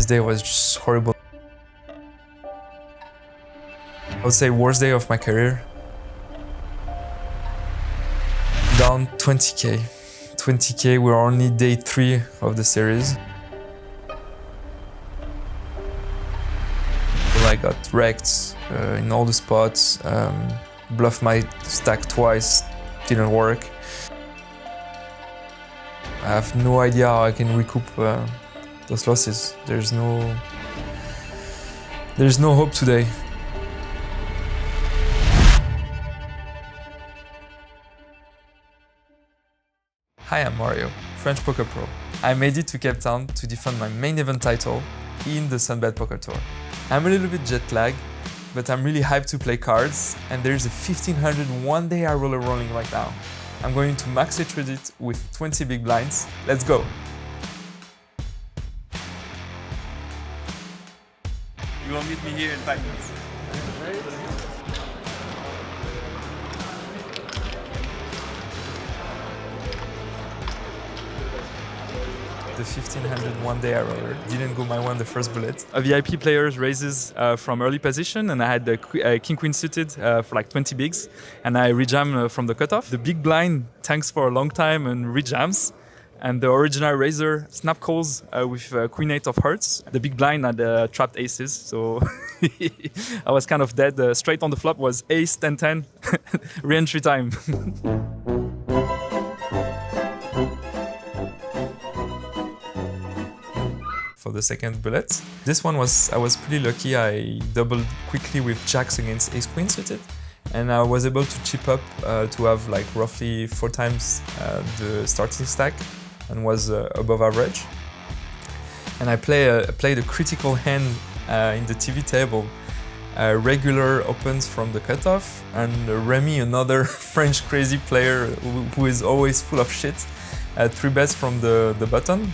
day was just horrible. I would say worst day of my career. Down 20k. 20k, we're only day 3 of the series. I got wrecked in all the spots, bluffed my stack twice, didn't work. I have no idea how I can recoup those losses. There's no hope today. Hi, I'm Mario, French Poker Pro. I made it to Cape Town to defend my main event title in the Sunbet Poker Tour. I'm a little bit jet lagged, but I'm really hyped to play cards, and there's a 1500 one-day high roller rolling right now. I'm going to max it trade it with 20 big blinds. Let's go! You will meet me here in 5 minutes. The 1500 one-day high roller didn't go my way on the first bullet. A VIP player raises from early position, and I had the king-queen suited for like 20 bigs, and I rejam from the cutoff. The big blind tanks for a long time and rejams, and the original raiser snap calls with queen-8 of hearts. The big blind had trapped aces, so I was kind of dead. Straight on the flop was ace, 10-10, re-entry time. For the second bullet. This one I was pretty lucky. I doubled quickly with jacks against ace queen suited, and I was able to chip up to have like roughly 4 times the starting stack and was above average. And I played a critical hand in the TV table. Regular opens from the cutoff, and Remy, another French crazy player who is always full of shit, 3 bets from the button.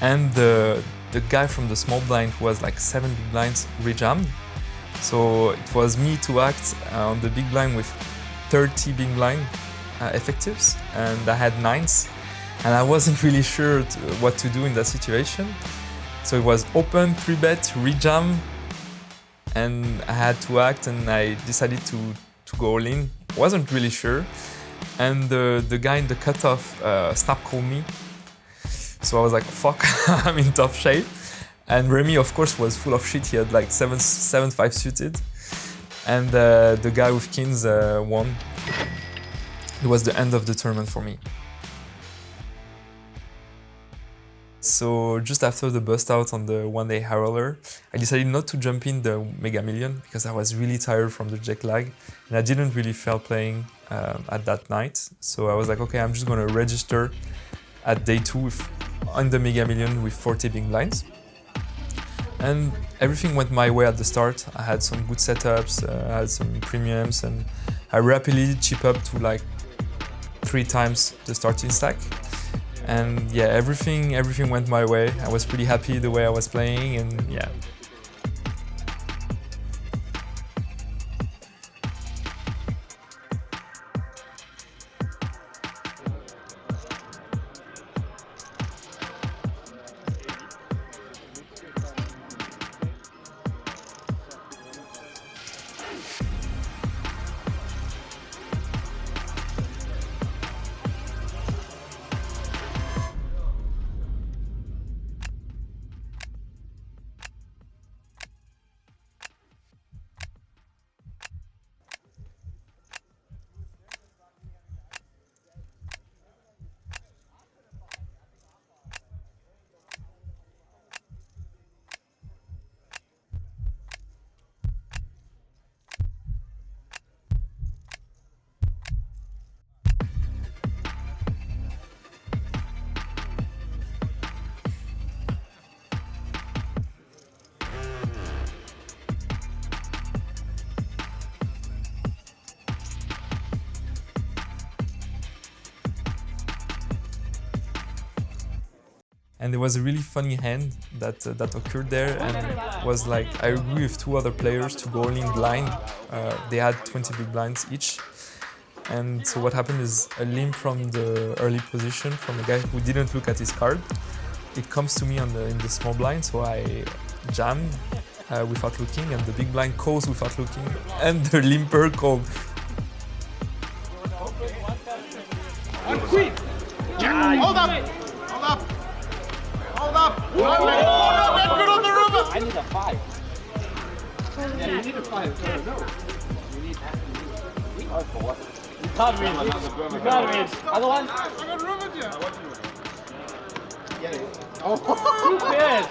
And the guy from the small blind, who was like 7 big blinds, rejammed. So it was me to act on the big blind with 30 big blind effectives, and I had 9s. And I wasn't really sure what to do in that situation. So it was open, 3-bet, rejam, and I had to act, and I decided to go all in. Wasn't really sure. And the guy in the cutoff snap called me. So I was like, fuck, I'm in tough shape. And Remy, of course, was full of shit. He had like 7-5 suited. And the guy with kings won. It was the end of the tournament for me. So just after the bust out on the one-day high roller, I decided not to jump in the Mega Million because I was really tired from the jet lag. And I didn't really feel playing at that night. So I was like, okay, I'm just gonna register at day 2 on the Mega Million with 40 big blinds. And everything went my way at the start. I had some good setups, I had some premiums, and I rapidly chip up to like 3 times the starting stack. And yeah, everything went my way. I was pretty happy the way I was playing, and yeah. And there was a really funny hand that occurred there, and it was like I agree with 2 other players to go all in blind. They had 20 big blinds each. And so what happened is a limp from the early position from a guy who didn't look at his card. it comes to me in the small blind, so I jammed without looking, and the big blind calls without looking, and the limper called. One queen. Hold up. Hold up. Hold up. Hold up. Good on the river. I need a 5. Yeah, you need a 5. No. You need that. We are 4. You can't win. You can't win. Otherwise, I got ruined you. Get it. Oh. Too bad.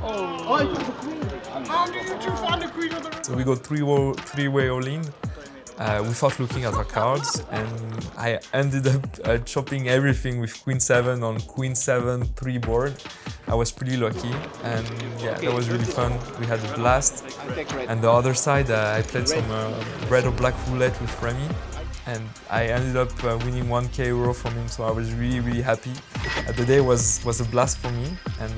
Oh, I took the queen. How do you two find the queen on the river? So we go three-way all-in. Without looking at our cards, and I ended up chopping everything with Queen 7 on Queen 7 3 board. I was pretty lucky, and yeah, that was really fun. We had a blast. And the other side, I played some red or black roulette with Remy, and I ended up winning 1k euro from him, so I was really happy. The day was a blast for me, and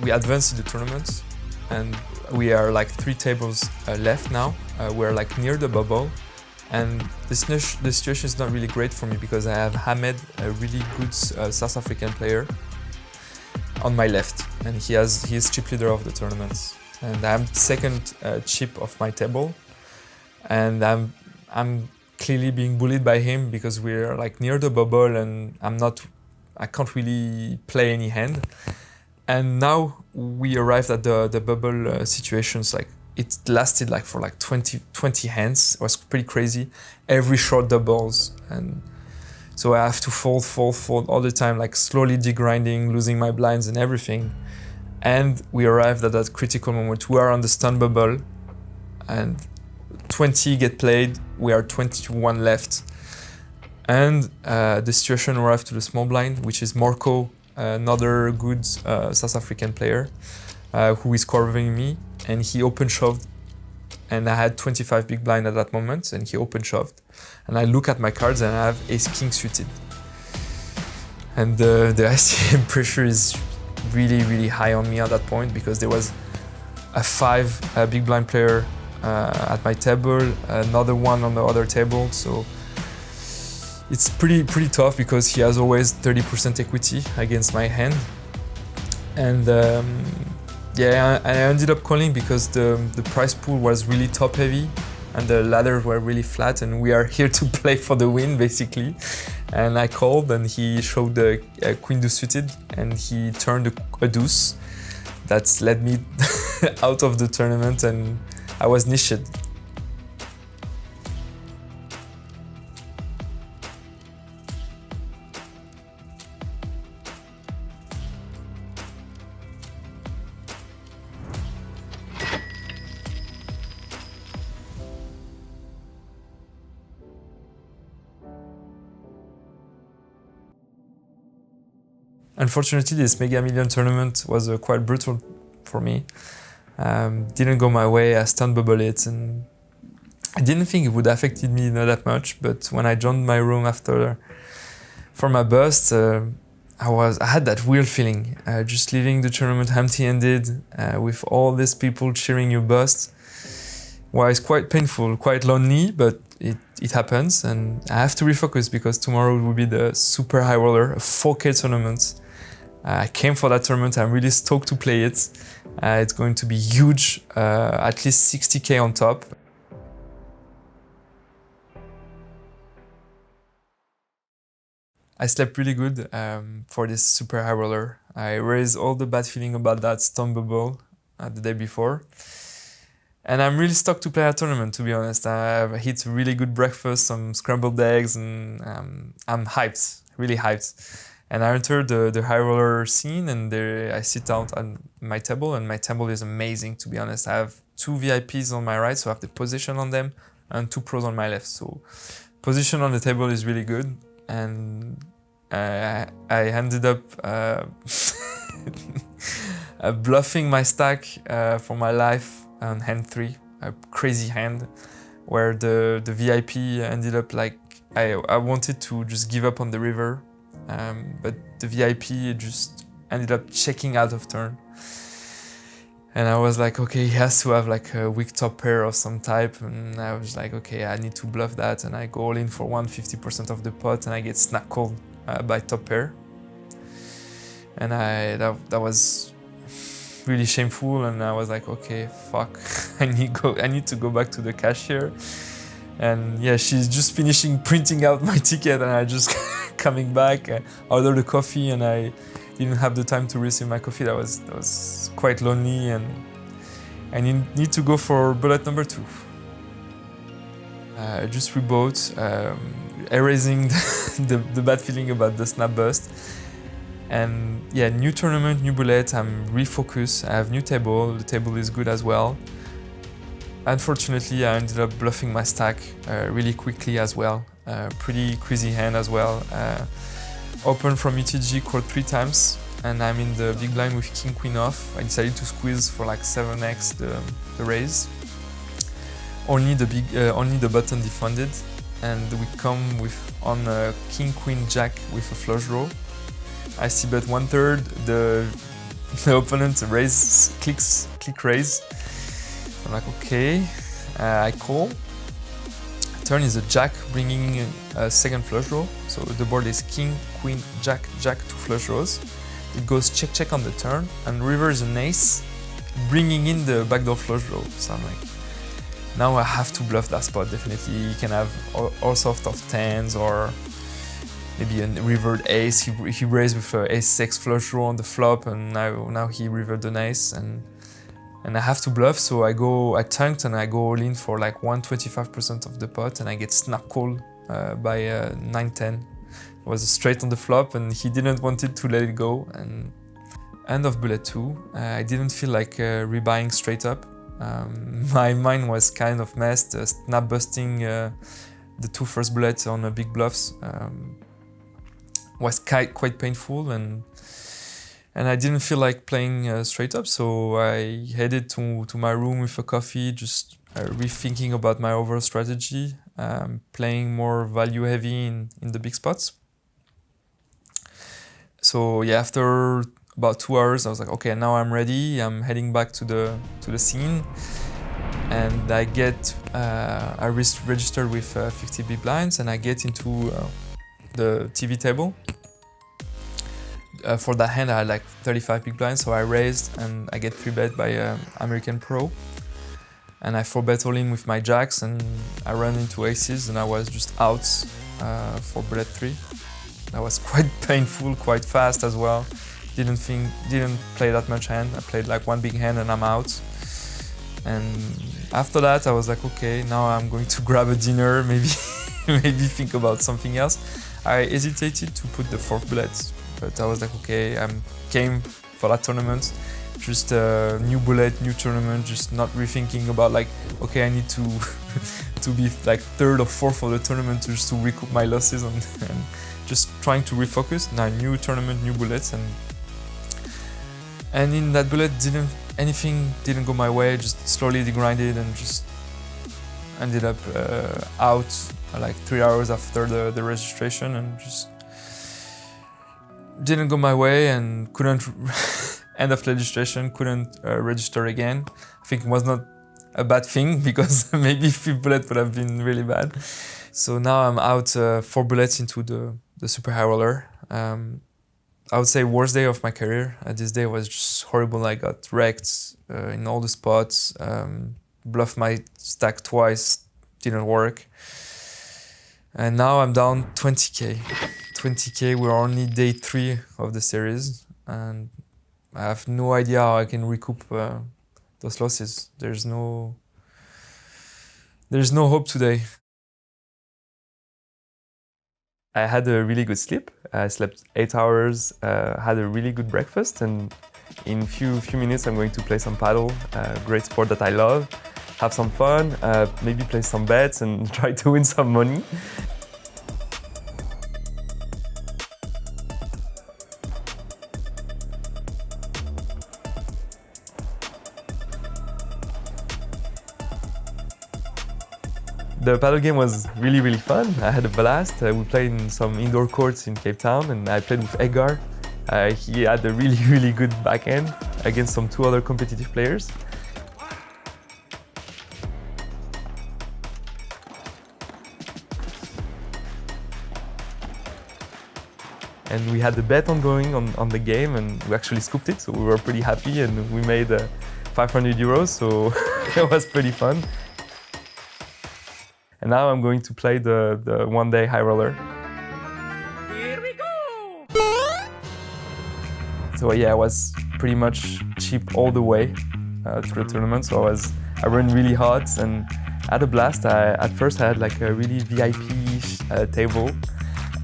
we advanced in the tournament, and we are like 3 tables left now. We're like near the bubble. And the situation is not really great for me because I have Hamed, a really good South African player, on my left, and he is chip leader of the tournament. And I'm second chip of my table, and I'm clearly being bullied by him because we're like near the bubble, and I can't really play any hand. And now we arrived at the bubble situations. Like, it lasted like for like 20 hands. It was pretty crazy. Every short doubles, and so I have to fold all the time, like slowly degrinding, losing my blinds and everything. And we arrived at that critical moment. We are on the stun bubble, and 20 get played. We are 21 left, and the situation arrived to the small blind, which is Morco, another good South African player, who is covering me. And he open shoved, and I had 25 big blind at that moment, and he open shoved. And I look at my cards and I have ace king suited. And the ICM pressure is really high on me at that point because there was a 5 big blind player at my table, another one on the other table. So it's pretty tough because he has always 30% equity against my hand. And yeah, I ended up calling because the prize pool was really top heavy and the ladders were really flat, and we are here to play for the win basically. And I called, and he showed the queen deuce suited, and he turned a deuce. That led me out of the tournament, and I was niched. Unfortunately, this Mega Million tournament was quite brutal for me. Didn't go my way. I stunned bubble it, and I didn't think it would have affected me not that much. But when I joined my room for my bust, I had that weird feeling, just leaving the tournament empty-handed with all these people cheering you bust. Well, it's quite painful, quite lonely, but it happens, and I have to refocus because tomorrow will be the super high roller, a 4K tournament. I came for that tournament. I'm really stoked to play it. It's going to be huge, at least 60K on top. I slept really good for this super high roller. I raised all the bad feeling about that stun bubble the day before. And I'm really stoked to play a tournament, to be honest. I've hit a really good breakfast, some scrambled eggs, and I'm hyped, really hyped. And I entered the high roller scene, and there I sit down at my table, and my table is amazing, to be honest. I have 2 VIPs on my right, so I have the position on them, and 2 pros on my left. So position on the table is really good, and I ended up bluffing my stack for my life on hand 3, a crazy hand, where the VIP ended up like, I wanted to just give up on the river, but the VIP just ended up checking out of turn. And I was like, okay, he has to have like a weak top pair of some type, and I was like, okay, I need to bluff that, and I go all in for 150% of the pot, and I get snack called by top pair. And that was really shameful, and I was like, okay, fuck, I need to go back to the cashier. And yeah, she's just finishing printing out my ticket, and I just coming back, ordered a coffee, and I didn't have the time to receive my coffee. That was quite lonely, and I need to go for bullet number 2. I just rebought, erasing the bad feeling about the snap bust. And yeah, new tournament, new bullet, I'm refocused, I have new table, the table is good as well. Unfortunately, I ended up bluffing my stack really quickly as well. Pretty crazy hand as well. Open from ETG, called 3 times, and I'm in the big blind with king queen off. I decided to squeeze for like 7x the raise. Only the button defunded, and we come with on king queen jack with a flush draw. I see bet 1/3. The opponent click raise. I'm like, okay, I call. Turn is a jack, bringing a second flush draw. So the board is king, queen, jack, jack, 2 flush draws. It goes check, check on the turn, and river is an ace, bringing in the backdoor flush draw. So I'm like, now I have to bluff that spot, definitely. You can have all sorts of 10s, or maybe a revered ace. He raised with a ace-6 flush draw on the flop, and now he revered an ace, and I have to bluff, so I tanked and I go all in for like 125% of the pot, and I get snap call by 9-10. It was straight on the flop, and he didn't want it to let it go. And end of bullet 2, I didn't feel like rebuying straight up. My mind was kind of messed, snap busting the 2 first bullets on big bluffs was quite painful, and I didn't feel like playing straight up, so I headed to my room with a coffee, just rethinking about my overall strategy, playing more value heavy in the big spots. So yeah, after about 2 hours, I was like, okay, now I'm ready. I'm heading back to the scene, and I registered with 50 big blinds, and I get into the TV table. For that hand, I had like 35 big blinds, so I raised, and I get 3-bet by American Pro, and I 4-bet all in with my jacks, and I ran into aces, and I was just out for bullet 3. That was quite painful, quite fast as well. Didn't play that much hand. I played like 1 big hand and I'm out. And after that, I was like, okay, now I'm going to grab a dinner, maybe think about something else. I hesitated to put the 4th bullet, but I was like, okay, I came for that tournament, just a new bullet, new tournament, just not rethinking about like, okay, I need to to be like 3rd or 4th for the tournament just to recoup my losses, and just trying to refocus. Now new tournament, new bullets, and in that bullet anything didn't go my way, just slowly degrinded and just ended up out like 3 hours after the registration, and just didn't go my way, and couldn't end of registration, couldn't register again. I think it was not a bad thing, because maybe 5th bullet would have been really bad. So now I'm out 4 bullets into the super high roller. I would say worst day of my career. This day was just horrible. I got wrecked in all the spots. Bluffed my stack twice, didn't work. And now I'm down 20k. 20k, we're only day 3 of the series, and I have no idea how I can recoup those losses. There's no hope today. I had a really good sleep. I slept 8 hours, had a really good breakfast, and in few minutes I'm going to play some paddle, great sport that I love, have some fun, maybe play some bets and try to win some money. The paddle game was really fun. I had a blast. We played in some indoor courts in Cape Town, and I played with Edgar. He had a really good backhand against some 2 other competitive players. And and we had the bet ongoing on the game, and we actually scooped it, so we were pretty happy, and we made 500 euros, so it was pretty fun. And now I'm going to play the one-day high roller. Here we go! So yeah, I was pretty much cheap all the way through the tournament, so I ran really hard and had a blast. At first I had like a really VIP table,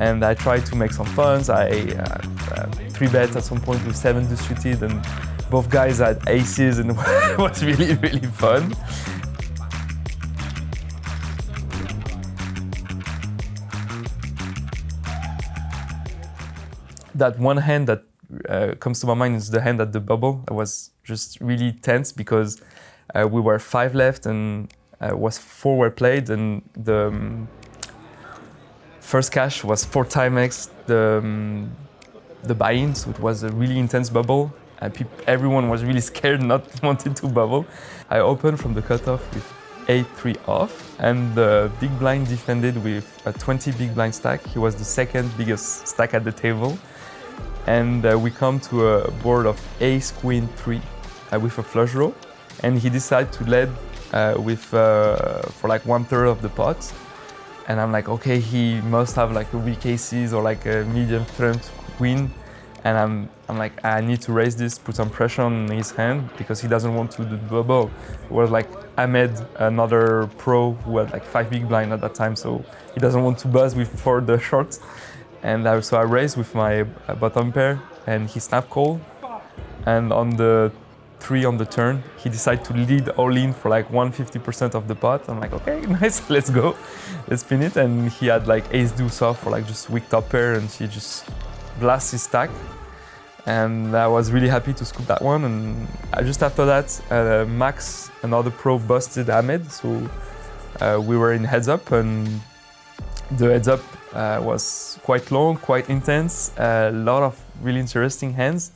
and I tried to make some funds. I 3-bet at some point with 7 suited, and both guys had aces, and it was really, really fun. That one hand that comes to my mind is the hand at the bubble. I was just really tense because we were 5 left and was 4 were played, and the first cash was 4 times the buy-in, so it was a really intense bubble. Everyone was really scared, not wanting to bubble. I opened from the cutoff with 8-3 off, and the big blind defended with a 20 big blind stack. He was the second biggest stack at the table. And we come to a board of ace queen 3 with a flush draw, and he decided to lead with for like 1/3 of the pot. And I'm like, okay, he must have like a weak aces or like a medium front queen. And I'm like, I need to raise this, put some pressure on his hand because he doesn't want to do the bubble. It was like Ahmed, another pro who had like 5 big blind at that time, so he doesn't want to buzz for the short. And so I raised with my bottom pair, and he snap call. And on the 3 on the turn, he decided to lead all in for like 150% of the pot. I'm like, okay, nice, let's go, let's spin it. And he had like ace deuce off for like just weak top pair, and he just blasts his stack. And I was really happy to scoop that one. And just after that, Max, another pro, busted Ahmed, so we were in heads up, and the heads up was quite long, quite intense, a lot of really interesting hands.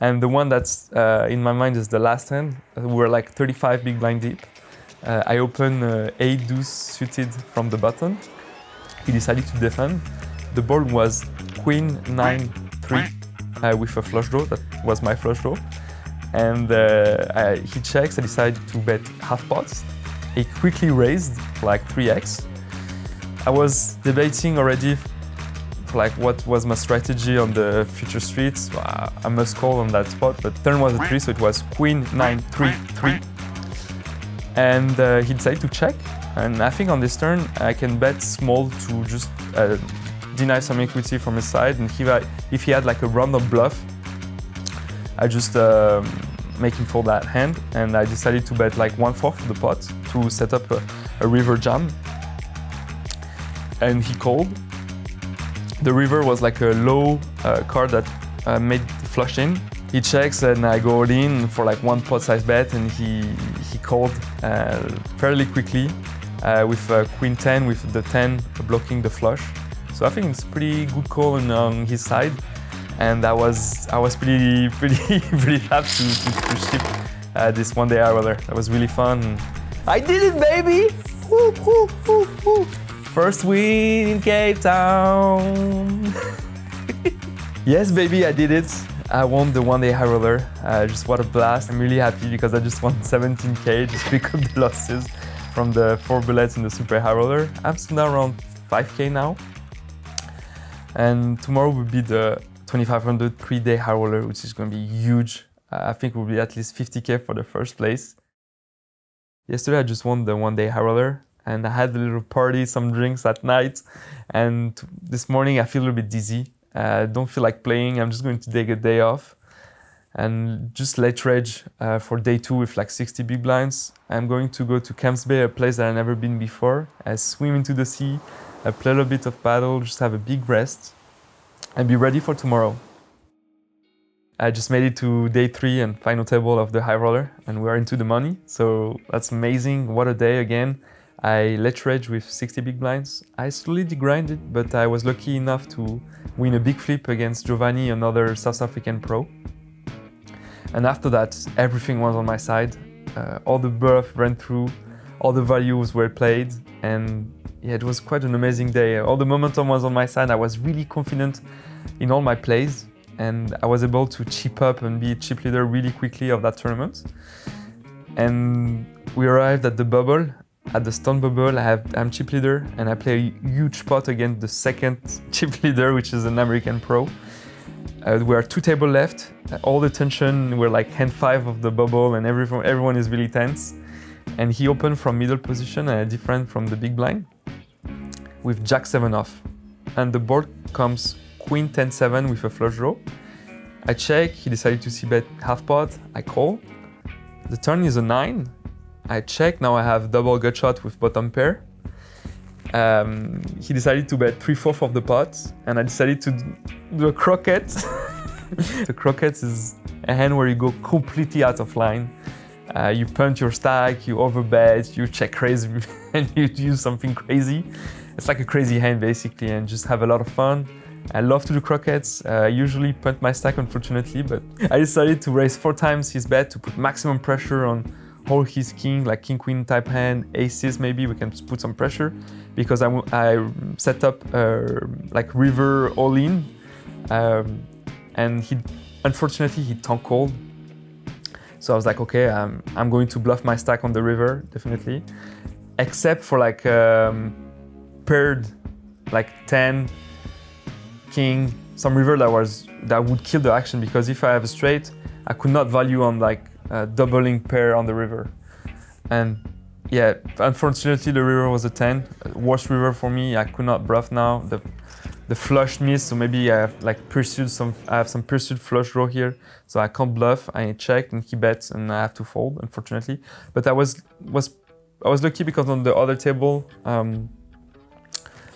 And the one that's in my mind is the last hand. We were like 35 big blind deep. I opened 8 deuce suited from the button. He decided to defend. The board was queen 9-3 with a flush draw. That was my flush draw. And he checks. I decided to bet half pots. He quickly raised for like 3x. I was debating already for like what was my strategy on the future streets. I must call on that spot, but turn was a 3, so it was queen 9-3-3. And he decided to check. And I think on this turn I can bet small to just deny some equity from his side. And if he had like a random bluff, I just make him fold that hand. And I decided to bet like 1/4 of the pot to set up a river jam. And he called. The river was like a low card that made the flush in. He checks, and I go all in for like 1 pot size bet, and he called fairly quickly with queen 10 with the 10 blocking the flush. So I think it's a pretty good call on his side, and I was pretty happy to ship this one day hour there. That was really fun. I did it, baby! Woo, woo, woo, woo. First win in Cape Town. Yes, baby, I did it. I won the one day high roller. Just what a blast. I'm really happy because I just won 17K, just pick up the losses from the 4 bullets in the super high roller. I'm still now around 5K now. And tomorrow will be the 2500 3-day high roller, which is going to be huge. I think it will be at least 50K for the first place. Yesterday I just won the one day high roller, and I had a little party, some drinks at night. And this morning I feel a little bit dizzy. I don't feel like playing. I'm just going to take a day off and just let rage for day 2 with like 60 big blinds. I'm going to go to Camps Bay, a place that I've never been before. I swim into the sea, I play a little bit of paddle, just have a big rest and be ready for tomorrow. I just made it to day 3 and final table of the high roller, and we're into the money. So that's amazing. What a day again. I let rage with 60 big blinds. I slowly degrinded, but I was lucky enough to win a big flip against Giovanni, another South African pro. And after that, everything was on my side. All the bluff ran through, all the values were played, and Yeah, it was quite an amazing day. All the momentum was on my side. I was really confident in all my plays, and I was able to chip up and be chip leader really quickly of that tournament. And we arrived at the bubble. At the stone bubble, I'm chip leader, and I play a huge pot against the second chip leader, which is an American pro. We are 2 tables left. All the tension, we're like hand 5 of the bubble, and everyone is really tense. And he opened from middle position, different from the big blind, with Jack 7 off. And the board comes Queen 10-7 with a flush draw. I check. He decided to c-bet half pot. I call. The turn is a 9. I check, now I have double gut shot with bottom pair. He decided to bet 3/4 of the pot, and I decided to do a croquet. A croquet is a hand where you go completely out of line. You punt your stack, you overbet, you check crazy, and you do something crazy. It's like a crazy hand basically, and just have a lot of fun. I love to do croquets. I usually punt my stack, unfortunately, but I decided to raise 4 times his bet to put maximum pressure on all his king, like king-queen type hand, aces maybe, we can put some pressure, because I set up like river all-in, and unfortunately he tank called. So I was like, okay, I'm going to bluff my stack on the river, definitely, except for like paired, like 10, king, some river that would kill the action, because if I have a straight, I could not value on like doubling pair on the river. And yeah, unfortunately the river was a 10, worst river for me. I could not bluff now. The flush missed, so maybe I have like I have some pursued flush draw here, so I can't bluff. I checked and he bets, and I have to fold, unfortunately. But I was lucky, because on the other table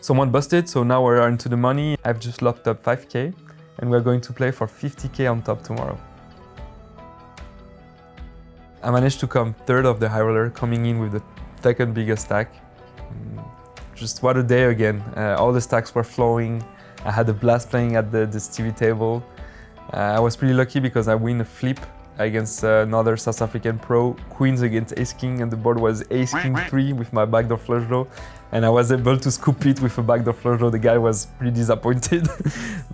someone busted, so now we're into the money. I've just locked up 5k, and we're going to play for 50k on top tomorrow. I managed to come 3rd of the high roller, coming in with the 2nd biggest stack. Just what a day again. All the stacks were flowing. I had a blast playing at this TV table. I was pretty lucky because I win a flip against another South African pro, queens against ace-king, and the board was ace-king-3 with my backdoor flush draw. And I was able to scoop it with a backdoor flush draw. The guy was pretty disappointed.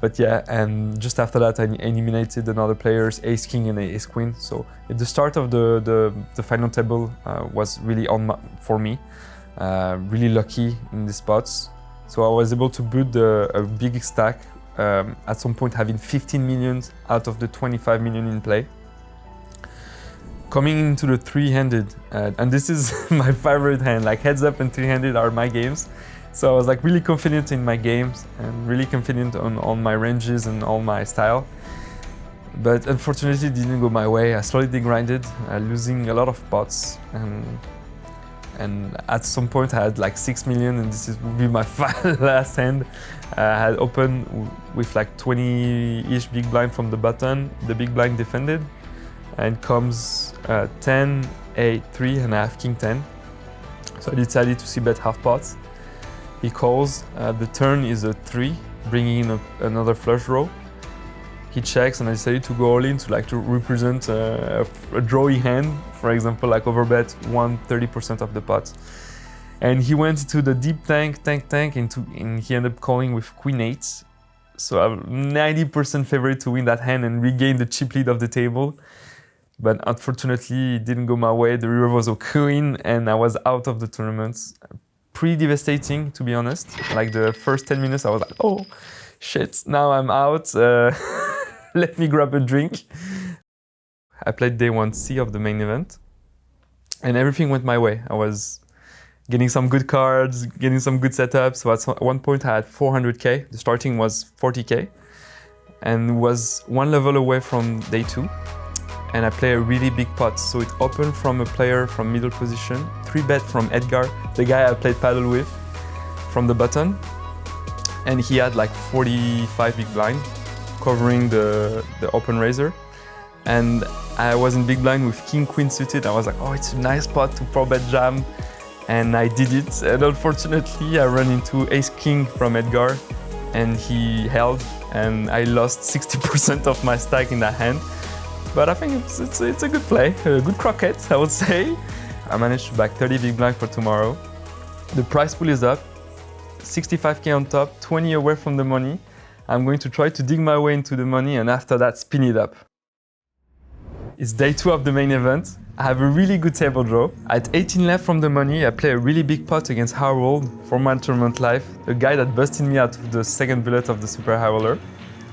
But yeah, and just after that I eliminated another player's ace-king and ace-queen. So at the start of the final table was really for me. Really lucky in the spots. So I was able to build a big stack, at some point having 15 million out of the 25 million in play. Coming into the 3-handed, and this is my favorite hand, like heads up and 3-handed are my games. So I was like really confident in my games and really confident on my ranges and all my style. But unfortunately it didn't go my way. I slowly grinded, losing a lot of pots. And at some point I had like 6 million, and this would be my last hand. I had opened with like 20-ish big blind from the button. The big blind defended, and comes 10, 8, 3, and I have king 10. So I decided to c-bet half pots. He calls, the turn is a 3, bringing in another flush draw. He checks, and I decided to go all in to represent a drawy hand, for example, like overbet 130% of the pot. And he went to the deep tank, and he ended up calling with queen 8. So I'm 90% favorite to win that hand and regain the chip lead of the table. But unfortunately, it didn't go my way. The river was a queen, and I was out of the tournament. Pretty devastating, to be honest. Like the first 10 minutes, I was like, oh, shit, now I'm out. Let me grab a drink. I played day 1C of the main event, and everything went my way. I was getting some good cards, getting some good setups. So at one point, I had 400k. The starting was 40k, and was one level away from day 2. And I play a really big pot. So it opened from a player from middle position, 3-bet from Edgar, the guy I played paddle with, from the button. And he had like 45 big blind, covering the open raiser. And I was in big blind with king queen suited. I was like, oh, it's a nice pot to 4-bet jam. And I did it. And unfortunately, I ran into ace king from Edgar, and he held, and I lost 60% of my stack in that hand. But I think it's a good play, a good croquet, I would say. I managed to back 30 big blind for tomorrow. The prize pool is up. 65k on top, 20 away from the money. I'm going to try to dig my way into the money and after that spin it up. It's day 2 of the main event. I have a really good table draw. At 18 left from the money, I play a really big pot against Harold for my tournament life, a guy that busted me out of the second bullet of the super high roller.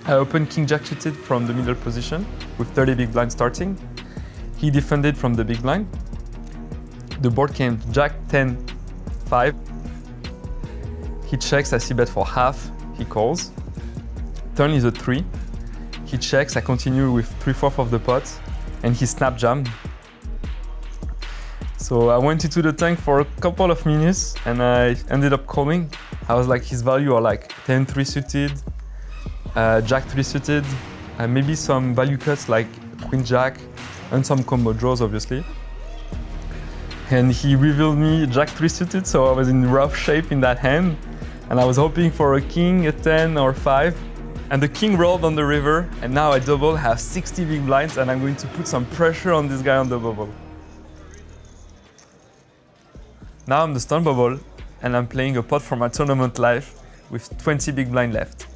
I opened King Jack suited from the middle position with 30 big blind starting. He defended from the big blind. The board came Jack 10, 5. He checks, I see bet for half, he calls. Turn is a 3. He checks, I continue with 3/4 of the pot, and he snap jammed. So I went into the tank for a couple of minutes and I ended up calling. I was like, his value are like 10-3 suited, Jack 3 suited, maybe some value cuts like Queen Jack and some combo draws obviously. And he revealed me Jack 3 suited, so I was in rough shape in that hand. And I was hoping for a king, a 10 or 5. And the king rolled on the river, and now I double, have 60 big blinds, and I'm going to put some pressure on this guy on the bubble. Now I'm the stun bubble, and I'm playing a pot for my tournament life with 20 big blind left.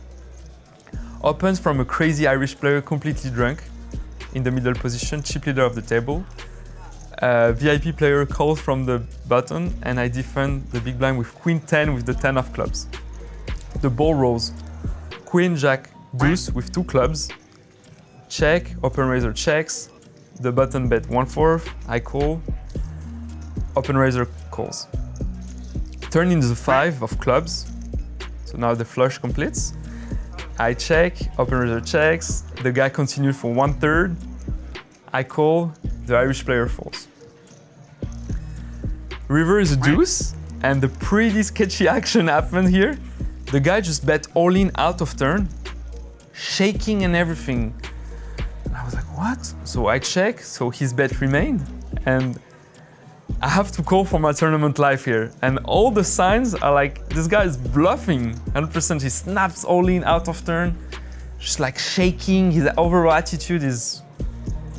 Opens from a crazy Irish player completely drunk, in the middle position, chip leader of the table. VIP player calls from the button, and I defend the big blind with Queen 10 with the 10 of clubs. The ball rolls Queen Jack deuce with 2 clubs. Check, open raiser checks. The button bet 1/4, I call. Open raiser calls. Turn into the 5 of clubs. So now the flush completes. I check, open raiser checks. The guy continued for 1/3. I call, the Irish player falls. River is a deuce, and the pretty sketchy action happened here. The guy just bet all in out of turn, shaking and everything. And I was like, what? So I check, so his bet remained, and I have to call for my tournament life here. And all the signs are like, this guy is bluffing, 100%. He snaps all in out of turn, just like shaking. His overall attitude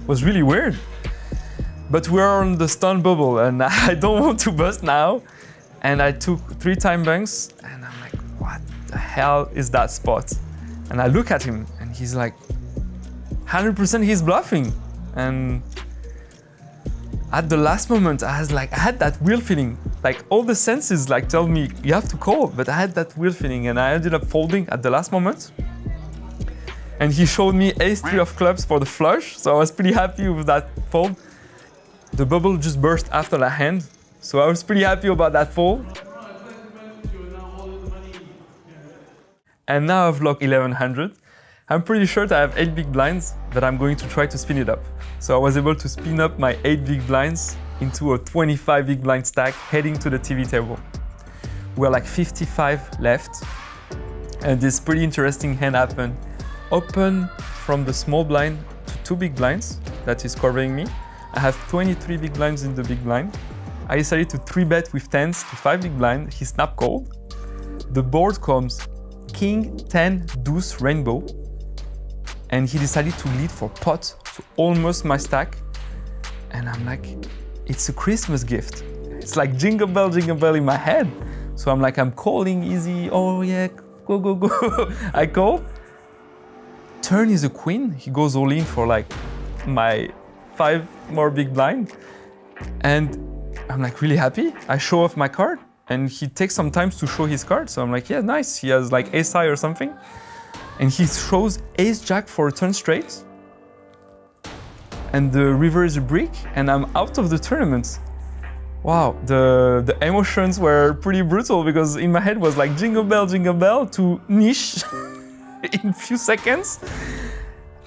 was really weird. But we're on the stun bubble, and I don't want to bust now. And I took 3 time banks, and I'm like, what the hell is that spot? And I look at him, and he's like, 100% he's bluffing. And at the last moment, I had that weird feeling. Like all the senses like tell me you have to call, but I had that weird feeling, and I ended up folding at the last moment. And he showed me ace-3 of clubs for the flush, so I was pretty happy with that fold. The bubble just burst after that hand, so I was pretty happy about that fold. And now I've locked 1100. I'm pretty sure that I have 8 big blinds, but I'm going to try to spin it up. So I was able to spin up my 8 big blinds into a 25 big blind stack heading to the TV table. We're like 55 left, and this pretty interesting hand happened. Open from the small blind to 2 big blinds that is covering me. I have 23 big blinds in the big blind. I decided to 3-bet with 10s to 5 big blind. He snap called. The board comes King 10 deuce rainbow, and he decided to lead for pot to almost my stack. And I'm like, it's a Christmas gift. It's like jingle bell in my head. So I'm like, I'm calling easy. Oh yeah, go, go, go. I call. Turn is a queen. He goes all in for like my 5 more big blind. And I'm like really happy. I show off my card, and he takes some time to show his card. So I'm like, yeah, nice. He has like ace high or something. And he shows ace jack for a turn straight. And the river is a brick, and I'm out of the tournament. Wow, the emotions were pretty brutal, because in my head was like jingle bell to niche in a few seconds.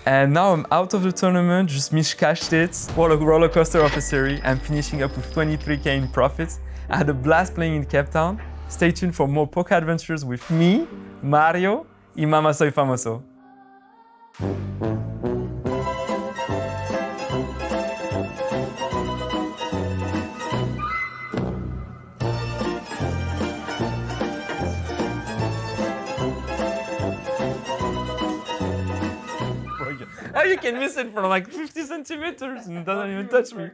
And now I'm out of the tournament, just miscashed it. What a roller coaster of a series. I'm finishing up with 23k in profits. I had a blast playing in Cape Town. Stay tuned for more poker adventures with me, Mario, y Mama Soy Famoso. Oh, you can miss it for like 50 centimeters and it doesn't even touch me.